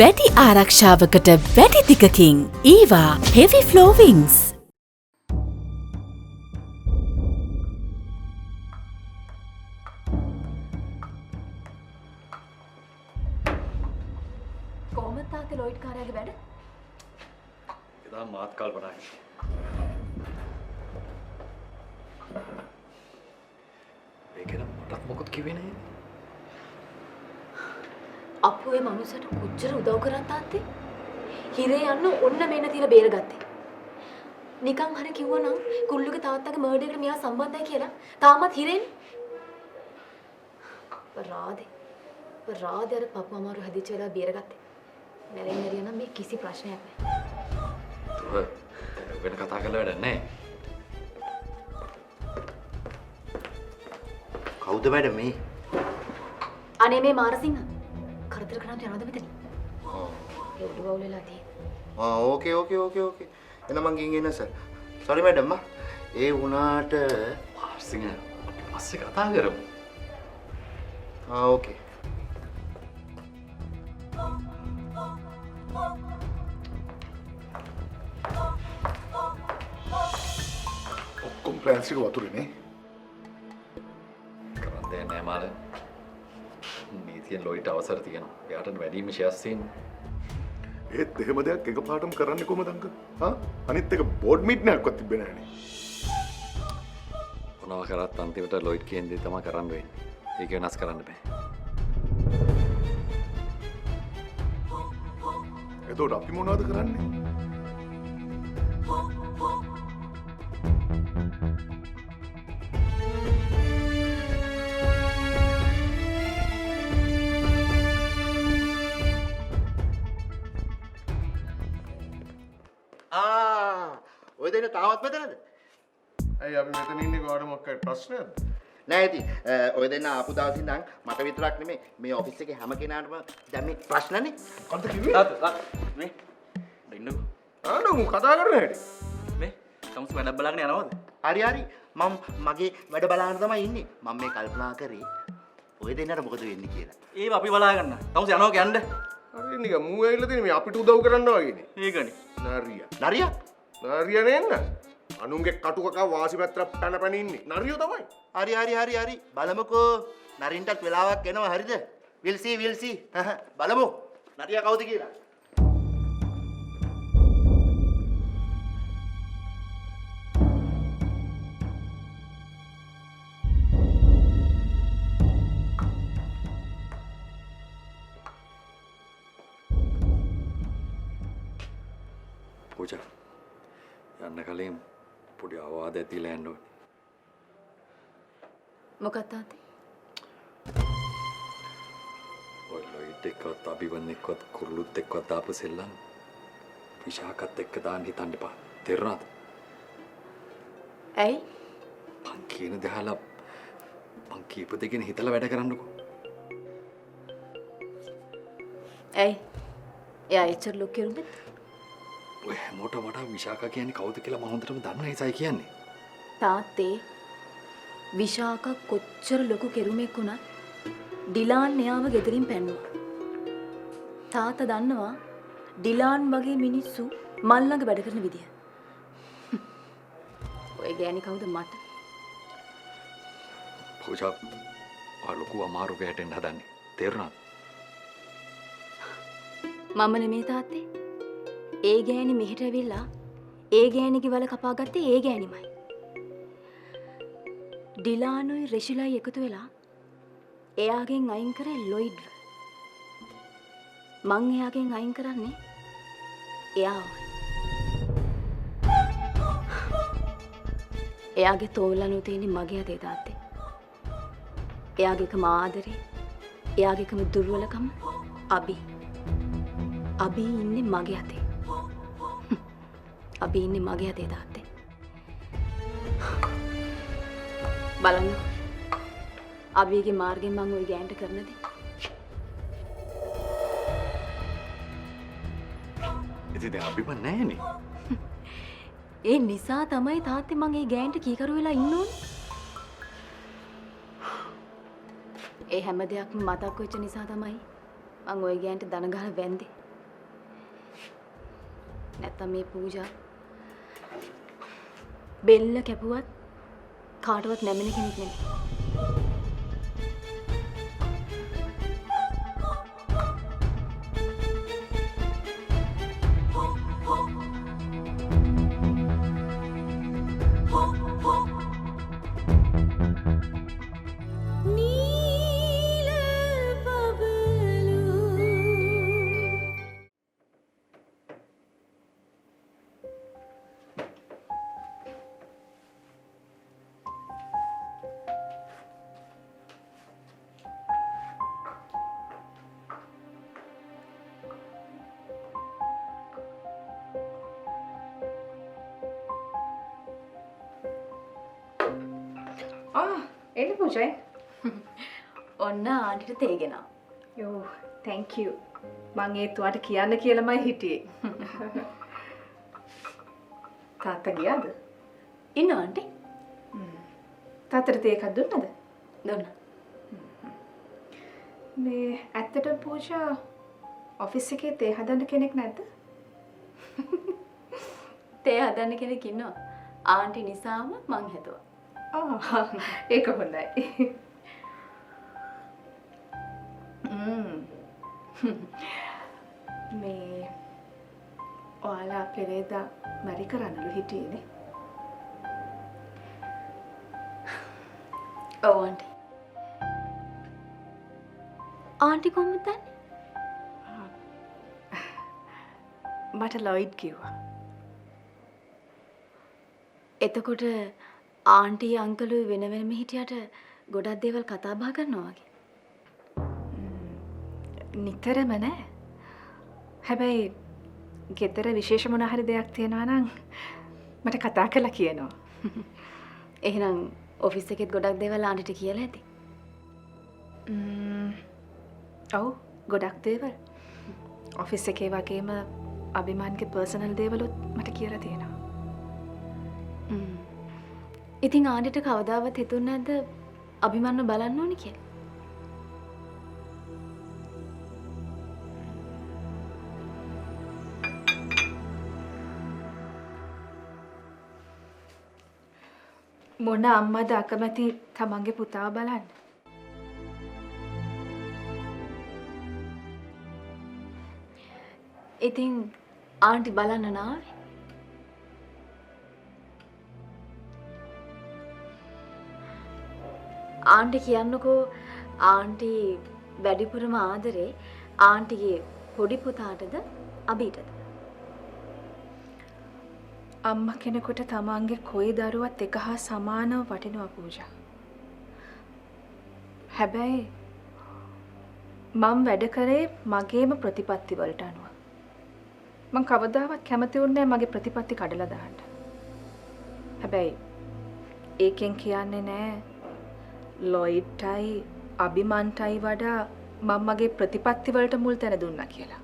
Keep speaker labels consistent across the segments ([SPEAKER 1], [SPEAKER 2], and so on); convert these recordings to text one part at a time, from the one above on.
[SPEAKER 1] වැඩි ආරක්ෂාවකට වැඩි දිගකින් ඊවා heavy flow වින්ග්ස්.
[SPEAKER 2] කොහොමද තාත්තේ ලොයිඩ් කාර්යාලේ වැඩ?
[SPEAKER 3] එදා මාත් කල්පනා කළා. ඒකෙන් මටත් මොකද කිව්වේ නේද?
[SPEAKER 2] අපෝ ඒ මනුස්සයට කොච්චර උදව් කරන් තාත්තේ? හිරේ යන්න ඔන්න මෙන්න තියලා බේරගත්තේ. නිකන් හරි කිව්වනම් කුල්ලුගේ තාත්තගේ මර්ඩර් එකට මෙයා සම්බන්ධයි කියලා. තාමත් හිරේනේ. පරාදේ අර පප්පා අමාරු හැදිච්ච වෙලාව බේරගත්තේ. නැරෙන් නැරිය නම් මේ කිසි ප්‍රශ්නයක් නැහැ.
[SPEAKER 3] වෙන කතා කරලා වැඩක් නැහැ.
[SPEAKER 4] කවුද මැඩම් මේ?
[SPEAKER 2] අනේ මේ මාරසිංහ කරදර කරන්න යනවද මෙතන? ඒ උඩ වවුල් වෙලා තියෙන්නේ.
[SPEAKER 4] ඕකේ. එන මං ගින් එන්න සර්. සෝරි මැඩම් ඒ වුණාට
[SPEAKER 3] මාර්සිංහ අපි පස්සේ කතා කරමු.
[SPEAKER 4] ඕකේ.
[SPEAKER 5] ඔක්කොම ප්ලෑන්ස් එක වතුරේනේ.
[SPEAKER 3] කරන්න දෙයක් නැහැ මාල. නීතියෙන් ලොයිට අවසර තියෙනවා. එයාට වැඩිම ෂෙයාර්ස් තියෙනවා.
[SPEAKER 5] ඒත් එහෙම දෙයක් එකපාරටම කරන්නේ කොහමද අංකල්? අනිත් එක බෝඩ් මීටින්ග්ක්වත් තිබ්බේ නැහනේ.
[SPEAKER 3] මොනවා කරත් අන්තිමට ලොයිට් කියන දේ තමයි කරන්න වෙන්නේ. ඒක වෙනස් කරන්න බෑ.
[SPEAKER 5] එතකොට අපි මොනවද කරන්නේ?
[SPEAKER 4] ඔය දෙන්න තාමත් මෙතනද?
[SPEAKER 5] ඇයි අපි මෙතන ඉන්නේ කොහොමද මොකක්ද ප්‍රශ්නයක්ද?
[SPEAKER 4] නෑ ඉතින් ඔය දෙන්න ආපු දවසින් ඉඳන් මට විතරක් නෙමෙයි මේ ඔෆිස් එකේ හැම කෙනාටම දැන් මේ ප්‍රශ්නනේ.
[SPEAKER 5] අන්ත කිව්වේ?
[SPEAKER 6] මේ දෙන්නකෝ.
[SPEAKER 5] මු කතා කරන්නේ හැටි.
[SPEAKER 6] මේ සම්ස් වැඩක් බලාගෙන යනවද?
[SPEAKER 4] හරි මම මගේ වැඩ බලාගෙන තමයි ඉන්නේ. මම මේ කල්පනා කරේ ඔය දෙන්නට මොකද වෙන්නේ කියලා.
[SPEAKER 6] ඒව අපි බලා ගන්න. සම්ස් යනවා කියන්නේ.
[SPEAKER 5] හරි නිකන් මූ ඇවිල්ලා තියෙන්නේ මේ අපිට උදව් කරන්න වගේනේ.
[SPEAKER 6] ඒකනේ.
[SPEAKER 5] නරියා නේන්න. අනුන්ගේ කටුකකා වාසි පැත්තට පැන ඉන්නේ. නරියෝ තමයි.
[SPEAKER 4] හරි බලමුකෝ. නරින්ටත් වෙලාවක් එනවා හරිද? we'll see බලමු. නරියා කවුද කියලා.
[SPEAKER 3] පූජා යන්න කලින් පොඩි අවවාදයක් දීලා යන්න ඕනේ.
[SPEAKER 2] මොකක්ද තාත්තේ?
[SPEAKER 3] ඔය ලොයිට් එක්කවත් අභිවන් එක්කවත් කුරුළුත් එක්කවත් දාපු සෙල්ලම් විශාකත් එක්ක දාන්න හිතන්න එපා. තේරුණාද?
[SPEAKER 2] ඇයි?
[SPEAKER 3] මං කියන දහලා මං කීප දෙකෙන් හිතලා වැඩ කරන්නකෝ.
[SPEAKER 2] ඇයි? එයා එච්චර ලොක් කරුනේ?
[SPEAKER 3] ඔය හැමෝටම වඩා විශාකා කියන්නේ කවුද කියලා මම හොඳටම දන්න නිසායි කියන්නේ.
[SPEAKER 2] තාත්තේ විශාක කොච්චර ලොකු කෙරුමෙක් වුණත් ඩිලාන් එයාව ගෙදරින් පැන්නුවා. තාත්තා දන්නවා ඩිලාන් වගේ මිනිස්සු මල් ළඟ වැඩ කරන විදිය. ඔය ගෑණි කවුද මට?
[SPEAKER 3] පූජා ලොකු අමාරුවක හැටෙන්න හදන්නේ. තේරුණාද?
[SPEAKER 2] මම නෙමේ තාත්තේ. ඒ ගෑණි මෙහෙට ඇවිල්ලා ඒ ගෑණිගේ වල කපා ගත්තේ ඒ ගෑණිමයි. ඩිලානුයි රෙෂිලයි එකතු වෙලා එයාගෙන් අයින් කරේ ලොයිඩ්ව. මං එයාගෙන් අයින් කරන්නේ එයාව. එයාගේ තෝලනු තියෙන්නේ මගේ අතේ තාත්තේ. එයාගේ එකම ආදරේ, එයාගේ එකම දුර්වලකම අබි ඉන්නේ මගේ අතේ. අපි ඉන්නේ මගේ අතේ තාත්තේ. බලන්න. අබිගේ මාර්ගෙන් මම ওই ගෑන්ට කරන දේ.
[SPEAKER 3] ඉතින් දැන් අපි නැහැනේ.
[SPEAKER 2] ඒ නිසා තමයි තාත්තේ මං ඒ ගෑන්ට කීකරු වෙලා ඉන්න ඕනේ. ඒ හැම දෙයක්ම මතක් වෙච්ච නිසා තමයි මං ওই ගෑන්ට දන ගහලා වැන්දේ. නැත්තම් මේ පූජා බෙල්ල කැපුවත් කාටවත් නැමෙන කෙනෙක් නෙමෙයි.
[SPEAKER 7] එන්න පූජයි.
[SPEAKER 2] ඔන්න ආන්ටිට තේගෙනවා.
[SPEAKER 7] යෝ thank you. මං ඒත් ඔයාට කියන්න කියලාමයි හිටියේ. තාත්තා ගියාද?
[SPEAKER 2] ඉන්න ආන්ටි.
[SPEAKER 7] තාත්තට තේ එකක් දුන්නද?
[SPEAKER 2] දුන්නා.
[SPEAKER 7] මේ ඇත්තට පූජා ඔෆිස් එකේ තේ හදන්න කෙනෙක් නැද්ද?
[SPEAKER 2] තේ හදන්න කෙනෙක් ඉන්නවා. ආන්ටි නිසාම මං හැදුවා.
[SPEAKER 7] ඒක හොඳයි. මේ ඔයාලා පෙරේදා මැරි කරන්නලු හිටියේනේ.
[SPEAKER 2] ඔව් ආන්ටි. ආන්ටි කොහොමද දන්නේ?
[SPEAKER 7] මට ලොයිඩ් කිව්වා.
[SPEAKER 2] එතකොට ආන්ටි අංකලු වෙන වෙනම හිටියට ගොඩක් දේවල් කතා බහ කරනවා වගේ.
[SPEAKER 7] නිතරම නෑ. හැබැයි ගෙදර විශේෂ මොන හරි දෙයක් තියෙනවා නම් මට කතා කරලා කියනවා.
[SPEAKER 2] එහෙනම් ඔෆිස් එකෙත් ගොඩක් දේවල් ආන්ටිට කියලා ඇති.
[SPEAKER 7] ඔව් ගොඩක් දේවල්. ඔෆිස් එකේ වගේම අභිමාන්ගේ පර්සනල් දේවලුත් මට කියලා තියෙනවා.
[SPEAKER 2] ඉතින් ආන්ටිට කවදාවත් හිතුන්නේ නැද්ද අභිමන්ව බලන්න ඕනි කියලා?
[SPEAKER 7] මොන අම්මද අකමැති තමන්ගේ පුතාව බලන්න?
[SPEAKER 2] ඉතින් ආන්ටි බලන්න නාවේ? ආන්ටි කියන්නකෝ ආන්ටි වැඩිපුරම ආදරේ ආන්ටිගේ පොඩි පුතාටද අභීටද?
[SPEAKER 7] අම්මා කෙනෙකුට තමන්ගේ කොයි දරුවත් එක හා සමානව වටිනවා පූජා. හැබැයි මම වැඩ කරේ මගේම ප්‍රතිපත්ති වලට අනුව. මම කවදාවත් කැමති වුණේ නැහැ මගේ ප්‍රතිපත්ති කඩලා දාන්න. හැබැයි ඒකෙන් කියන්නේ නැහැ ලොයිඩ්ටයි අභිමන්ටයි වඩා මම මගේ ප්‍රතිපත්ති වලට මුල් තැන දුන්නා කියලා.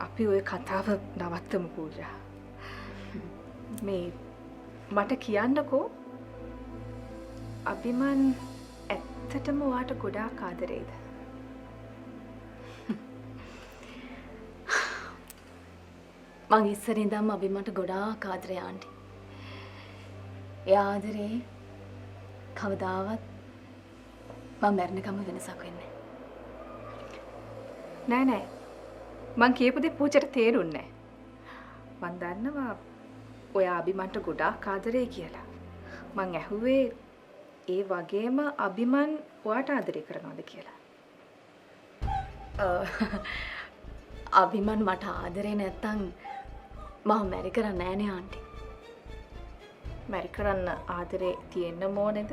[SPEAKER 7] අපි ওই කතාව නවත්තමු පූජා. මේ මට කියන්නකෝ අභිමන් ඇත්තටම ඔයාට ගොඩාක් ආදරේද?
[SPEAKER 2] මං ඉස්සරින් ඉඳන්ම අභිමන්ට ගොඩාක් ආදරේ ආන්ටි. ඒ ආදරේ කවදාවත් මම මැරෙනකම් වෙනසක් වෙන්නේ
[SPEAKER 7] නෑ නෑ. මං කියපු දේ පූජට තේරුන්නේ නෑ. මං දන්නවා ඔයා අභිමන්ට ගොඩාක් ආදරේ කියලා. මං ඇහුවේ ඒ වගේම අභිමන් ඔයාට ආදරේ කරනවද කියලා.
[SPEAKER 2] අභිමන් මට ආදරේ නැත්තම් මම මැරි කරන්නේ නෑනේ ආන්ටි.
[SPEAKER 7] මැරි කරන්න ආදරේ තියෙන්න ඕනේද?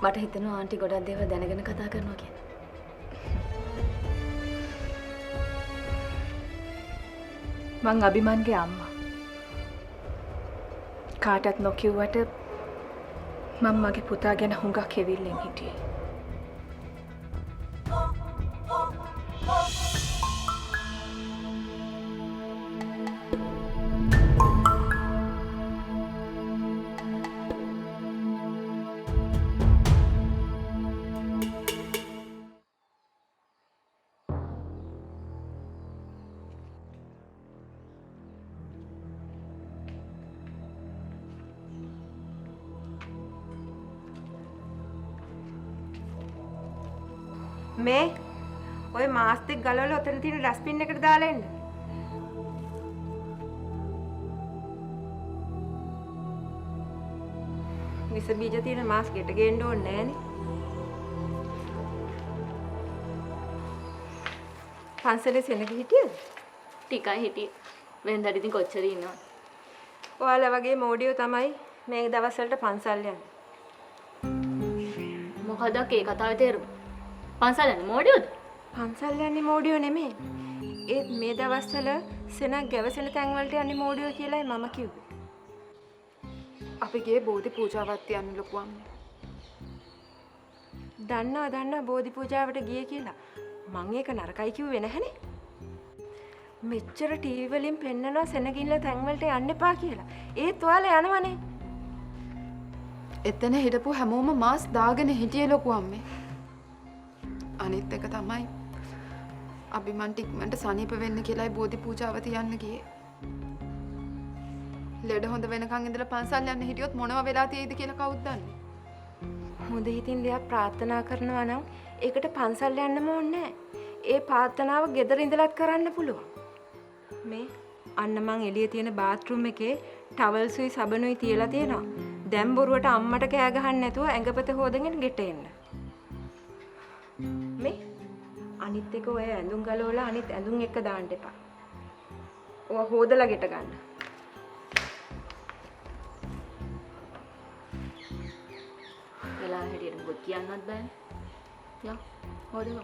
[SPEAKER 2] මට හිතෙනවා ආන්ටි ගොඩක් දේවල් දැනගෙන කතා කරනවා කියලා.
[SPEAKER 7] මං අභිමන්ගේ අම්මා. කාටත් නොකියුවට මම මගේ පුතා ගැන හුඟක් කෙවිල්ලෙන් හිටියේ.
[SPEAKER 8] මේ ඔය මාස් දෙක ගලවලා ඔතන තියෙන ඩස්බින් එකට දාලා එන්න. විස බීජ තියෙන මාස් ගෙට ගේන්න ඕනේ නෑනේ. පන්සලේ සෙනග හිටියද?
[SPEAKER 2] ටිකයි හිටියේ. වෙනදාට ඉතින් කොච්චර ඉන්නවද?
[SPEAKER 8] ඔයාලා වගේ මෝඩියෝ තමයි මේ දවස්වලට පන්සල් යන්නේ.
[SPEAKER 2] මොකද ඒ කතාවේ තේරුම? පන්සල් යන්නේ මෝඩියෝද?
[SPEAKER 8] පන්සල් යන්නේ මෝඩියෝ නෙමෙයි. ඒත් මේ දවස්වල සෙනග ගැවසෙන තැන් වලට යන්නේ මෝඩියෝ කියලායි මම කිව්වේ.
[SPEAKER 7] අපි ගියේ බෝධි පූජාවක් තියන්න ලොකු අම්මේ.
[SPEAKER 8] දන්නවා බෝධි පූජාවට ගියේ කියලා. මං ඒක නරකයි කිව්වේ නැහනේ. මෙච්චර ටීවී වලින් පෙන්නනවා සෙනගිල්ල තැන් වලට යන්න එපා කියලා. ඒත් ඔයාලා යනවනේ.
[SPEAKER 7] එතන හිටපු හැමෝම මාස් දාගෙන හිටියේ ලොකු අම්මේ. අනිත් එක තමයි අභිමන්ට ඉක්මනට සනීප වෙන්න කියලායි බෝධි පූජාව තියන්න ගියේ. ලෙඩ හොඳ වෙනකන් ඉඳලා පන්සල් යන්න හිටියොත් මොනව වෙලා තියෙයිද කියලා කවුද දන්නේ?
[SPEAKER 8] හොඳ හිතින් දෙයක් ප්‍රාර්ථනා කරනවා නම් ඒකට පන්සල් යන්නම ඕනේ නැහැ. ඒ ප්‍රාර්ථනාව ගෙදර ඉඳලත් කරන්න පුළුවන්. මේ අන්න මං එළියේ තියෙන බාත්රූම් එකේ ටවල්සුයි සබනුයි තියලා තියෙනවා. දැන් බොරුවට අම්මට කෑ ගහන්න නැතුව ඇඟපත හොදගෙන ගෙට එන්න. මේ අනිත් එක ඔය ඇඳුම් ගලවලා අනිත් ඇඳුම් එක දාන්න එපා. ඔය හොදලා ගෙට ගන්න.
[SPEAKER 2] වෙලා හැටියට මොකද කියන්නත් බෑනේ. යා හොදව.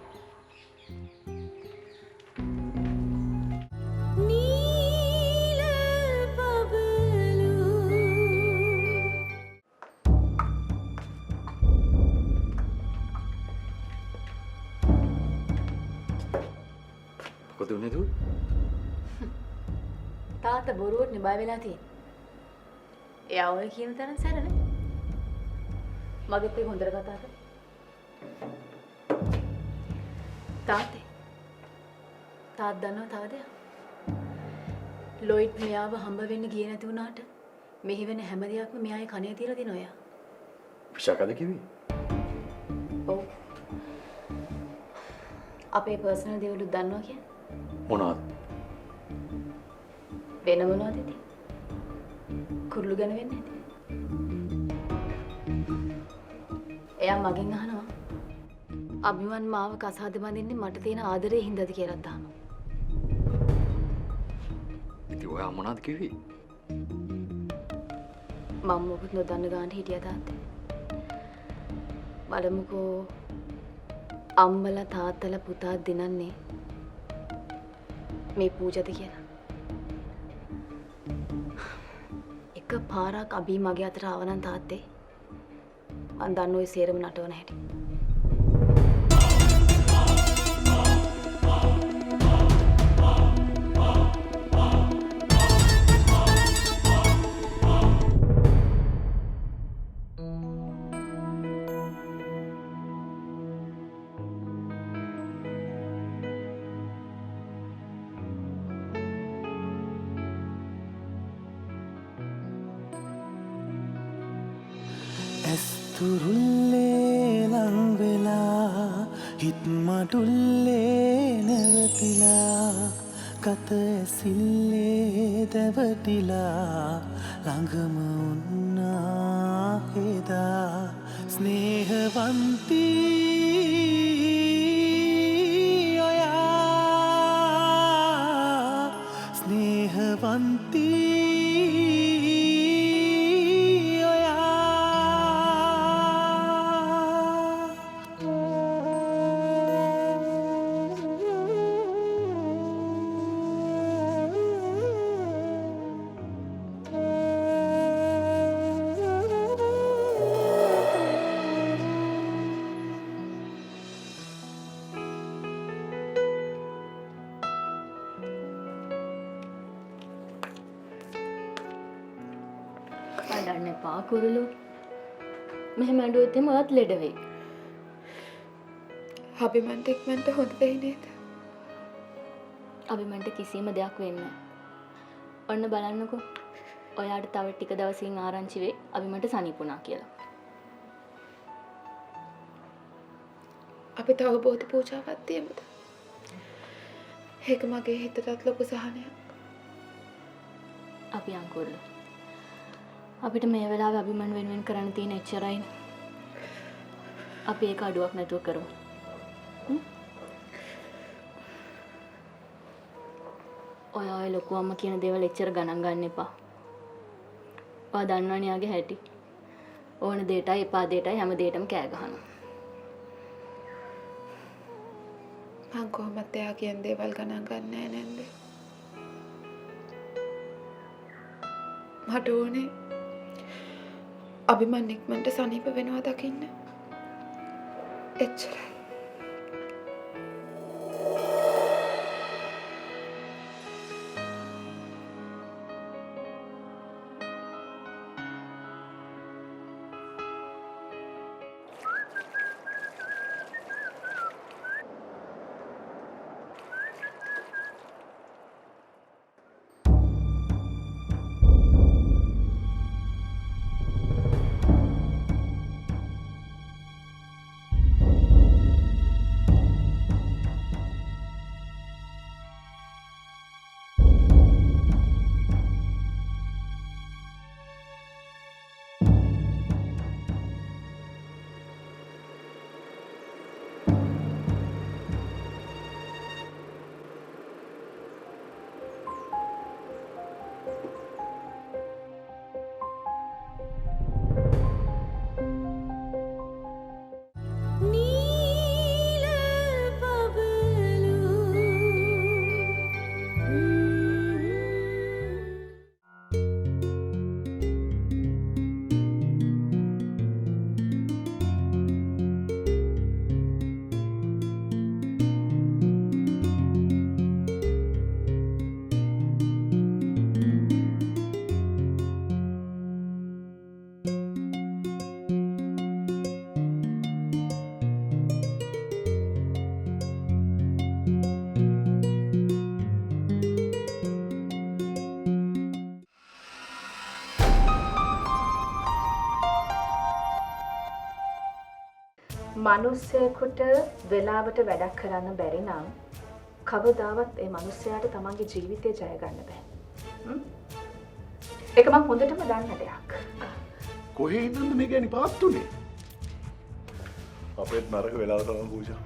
[SPEAKER 3] මොකද උනේ දු?
[SPEAKER 2] තාත්තා බොරුවට නේ බය වෙලා තියෙන්නේ. එයා ඔය කියන තරම් සැරනේ. මගෙත් ඒක හොඳට කතා කරා. තාත්තේ. තාත් දන්නව තව දෙයක්. ලොයිඩ් මෙයාව හම්බ වෙන්න ගියේ නැති වුණාට මෙහි වෙන හැම දෙයක්ම මෙයාගේ කනේ තියලා දිනන ඔයා.
[SPEAKER 3] විශාකද කිව්වේ?
[SPEAKER 2] ඔව්. අපේ පර්සනල් දේවල් දන්නවා කියන්නේ.
[SPEAKER 3] මොනවද?
[SPEAKER 2] වෙන මොනවද ඉතින්? කුරුළු ගැන වෙන්නේ නැති. එයා මගෙන් අහනවා අභිමන් මාව කසාද බඳින්නේ මට තියෙන ආදරේ හින්දාද කියලා අහනවා.
[SPEAKER 3] ඉතින් ඔයා මොනවද කිව්වේ?
[SPEAKER 2] මම මොකුත් නොදන්න ගානට හිටියා තාත්තේ. බලමුකෝ අම්මලා තාත්තලා පුතා දිනන්නේ මේ පූජාද කියලා. එක පාරක් අභි මගේ අතට ආවනම් තාත්තේ මං දන්න ඔය සේරම නටවන හැටි.
[SPEAKER 9] ඇස්තුරුල්ලේ ලංවෙලා හිත්මටුල්ලේ නැවතිලා කත ඇසිල්ලේ දැවටිලා ළඟම උන්නා හෙදා ස්නේහවන්තී ඔයා ස්නේහවන්තී
[SPEAKER 2] කඩන්න එපා කුරුළු. මෙහෙම ඇඬුවොත් එම ඔයත් ලෙඩ වෙයි.
[SPEAKER 7] අභිමන්ට ඉක්මනට හොඳ වෙයි නේද?
[SPEAKER 2] අභිමන්ට කිසිම දෙයක් වෙන්නේ නැහැ. ඔන්න බලන්නකෝ. ඔයාට තව ටික දවසින් ආරංචි වෙයි අභිමන්ට සනීපුණා කියලා.
[SPEAKER 7] අපි තව බෝධි පූජාවක් තියමුද? ඒක මගේ හිතටත් ලොකු සහනයක්.
[SPEAKER 2] අපි අංකුල්ල. අපිට මේ වෙලාවේ අභිමන් වෙනුවෙන් කරන්න තියෙන එච්චරයිනේ. අපි ඒක අඩුවක් නැතුව කරමු. ඔය ලොකු අම්මා කියන දේවල් එච්චර ගණන් ගන්න එපා. ඔයා දන්නවනේ යාගේ හැටි. ඕන දෙයටයි එපා දෙයටයි හැම දෙයකටම කෑ ගහනවා.
[SPEAKER 7] මං කොහොමද එයා කියන දේවල් ගණන් ගන්නේ නැන්ද? මට ඕනේ අභිමන් ඉක්මනට සනීප වෙනවා දකින්න. එච්චරයි. මිනිස්සෙකුට වෙලාවට වැඩක් කරන්න බැරි නම් කවදාවත් ඒ මිනිස්සයාට තමන්ගේ ජීවිතේ ජය ගන්න බෑ. ඒක මම හොඳටම දන්න දෙයක්.
[SPEAKER 5] කොහේ ඉඳන්ද මේ ගැනි පාත්තුනේ? අපේත් නරක වෙලාව තමයි පූජා.